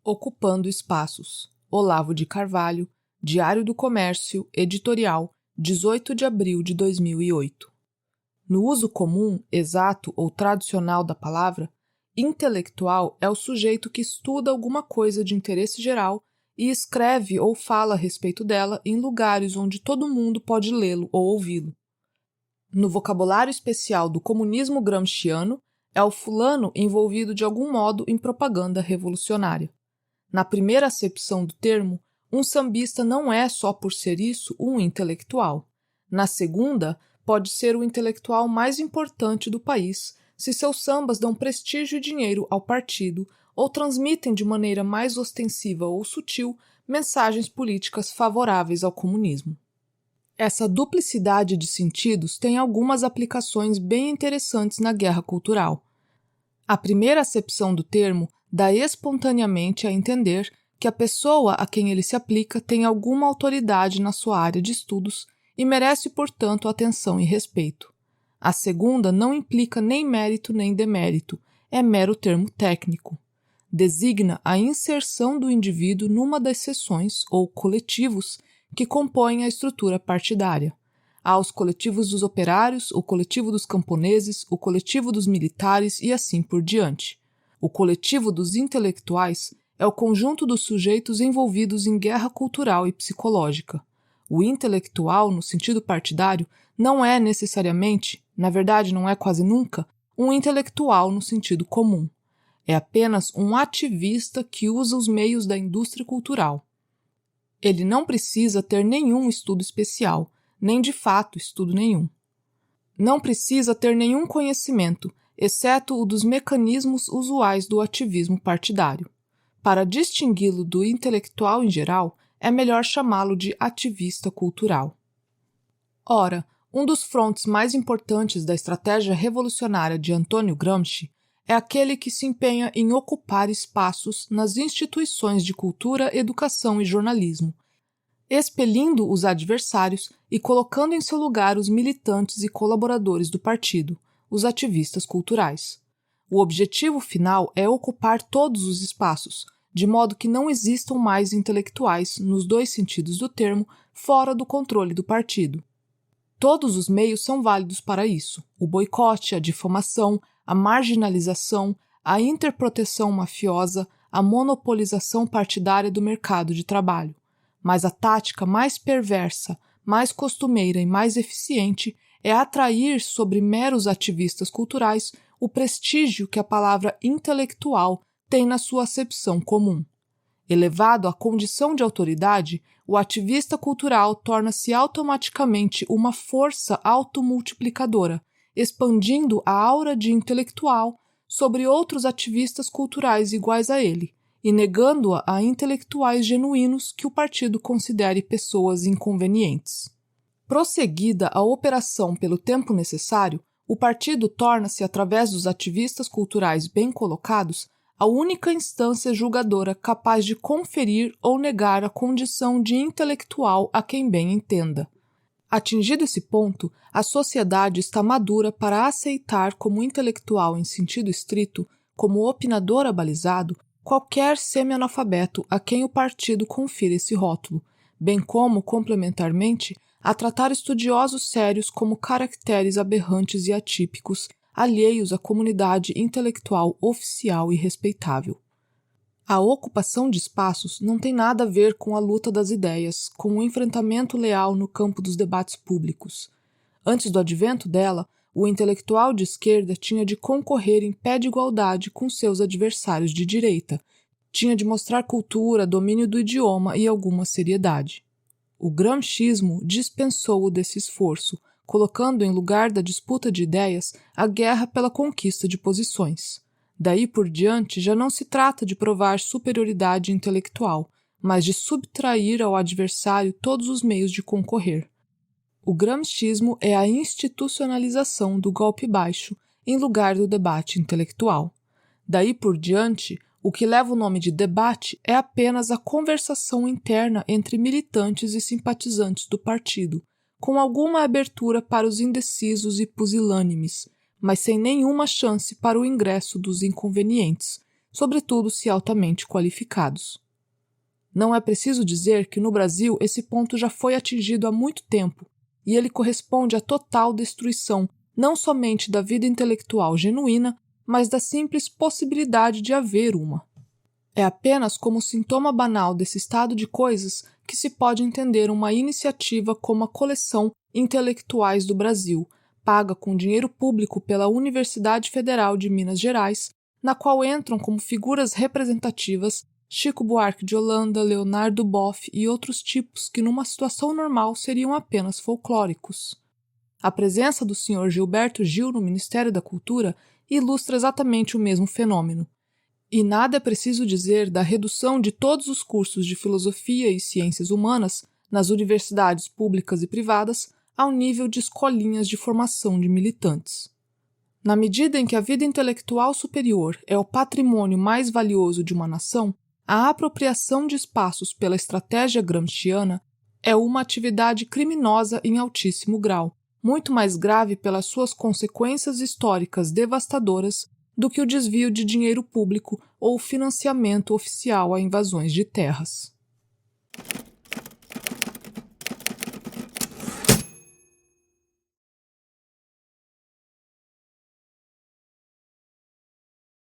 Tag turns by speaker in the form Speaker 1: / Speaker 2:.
Speaker 1: Ocupando Espaços, Olavo de Carvalho, Diário do Comércio, editorial, 18 de abril de 2008. No uso comum, exato ou tradicional da palavra, intelectual é o sujeito que estuda alguma coisa de interesse geral e escreve ou fala a respeito dela em lugares onde todo mundo pode lê-lo ou ouvi-lo. No vocabulário especial do comunismo gramsciano, é o fulano envolvido de algum modo em propaganda revolucionária. Na primeira acepção do termo, um sambista não é, só por ser isso, um intelectual. Na segunda, pode ser o intelectual mais importante do país, se seus sambas dão prestígio e dinheiro ao partido ou transmitem de maneira mais ostensiva ou sutil mensagens políticas favoráveis ao comunismo. Essa duplicidade de sentidos tem algumas aplicações bem interessantes na guerra cultural. A primeira acepção do termo dá espontaneamente a entender que a pessoa a quem ele se aplica tem alguma autoridade na sua área de estudos e merece, portanto, atenção e respeito. A segunda não implica nem mérito nem demérito, é mero termo técnico. Designa a inserção do indivíduo numa das seções, ou coletivos, que compõem a estrutura partidária. Há os coletivos dos operários, o coletivo dos camponeses, o coletivo dos militares e assim por diante. O coletivo dos intelectuais é o conjunto dos sujeitos envolvidos em guerra cultural e psicológica. O intelectual, no sentido partidário, não é necessariamente, na verdade não é quase nunca, um intelectual no sentido comum. É apenas um ativista que usa os meios da indústria cultural. Ele não precisa ter nenhum estudo especial, nem de fato estudo nenhum. Não precisa ter nenhum conhecimento, exceto o dos mecanismos usuais do ativismo partidário. Para distingui-lo do intelectual em geral, é melhor chamá-lo de ativista cultural. Ora, um dos frontes mais importantes da estratégia revolucionária de Antônio Gramsci é aquele que se empenha em ocupar espaços nas instituições de cultura, educação e jornalismo, expelindo os adversários e colocando em seu lugar os militantes e colaboradores do partido, os ativistas culturais. O objetivo final é ocupar todos os espaços, de modo que não existam mais intelectuais, nos dois sentidos do termo, fora do controle do partido. Todos os meios são válidos para isso: o boicote, a difamação, a marginalização, a interproteção mafiosa, a monopolização partidária do mercado de trabalho. Mas a tática mais perversa, mais costumeira e mais eficiente é atrair sobre meros ativistas culturais o prestígio que a palavra intelectual tem na sua acepção comum. Elevado à condição de autoridade, o ativista cultural torna-se automaticamente uma força automultiplicadora, expandindo a aura de intelectual sobre outros ativistas culturais iguais a ele, e negando-a a intelectuais genuínos que o partido considere pessoas inconvenientes. Prosseguida a operação pelo tempo necessário, o partido torna-se, através dos ativistas culturais bem colocados, a única instância julgadora capaz de conferir ou negar a condição de intelectual a quem bem entenda. Atingido esse ponto, a sociedade está madura para aceitar como intelectual em sentido estrito, como opinador abalizado, qualquer semi-analfabeto a quem o partido confira esse rótulo, bem como, complementarmente, a tratar estudiosos sérios como caracteres aberrantes e atípicos, alheios à comunidade intelectual oficial e respeitável. A ocupação de espaços não tem nada a ver com a luta das ideias, com o enfrentamento leal no campo dos debates públicos. Antes do advento dela, o intelectual de esquerda tinha de concorrer em pé de igualdade com seus adversários de direita, tinha de mostrar cultura, domínio do idioma e alguma seriedade. O gramscismo dispensou-o desse esforço, colocando em lugar da disputa de ideias a guerra pela conquista de posições. Daí por diante já não se trata de provar superioridade intelectual, mas de subtrair ao adversário todos os meios de concorrer. O gramscismo é a institucionalização do golpe baixo em lugar do debate intelectual. Daí por diante, o que leva o nome de debate é apenas a conversação interna entre militantes e simpatizantes do partido, com alguma abertura para os indecisos e pusilânimes, mas sem nenhuma chance para o ingresso dos inconvenientes, sobretudo se altamente qualificados. Não é preciso dizer que no Brasil esse ponto já foi atingido há muito tempo, e ele corresponde à total destruição não somente da vida intelectual genuína, mas da simples possibilidade de haver uma. É apenas como sintoma banal desse estado de coisas que se pode entender uma iniciativa como a Coleção Intelectuais do Brasil, paga com dinheiro público pela Universidade Federal de Minas Gerais, na qual entram como figuras representativas Chico Buarque de Holanda, Leonardo Boff e outros tipos que numa situação normal seriam apenas folclóricos. A presença do Sr. Gilberto Gil no Ministério da Cultura ilustra exatamente o mesmo fenômeno. E nada é preciso dizer da redução de todos os cursos de filosofia e ciências humanas nas universidades públicas e privadas ao nível de escolinhas de formação de militantes. Na medida em que a vida intelectual superior é o patrimônio mais valioso de uma nação, a apropriação de espaços pela estratégia gramsciana é uma atividade criminosa em altíssimo grau, muito mais grave pelas suas consequências históricas devastadoras do que o desvio de dinheiro público ou o financiamento oficial a invasões de terras.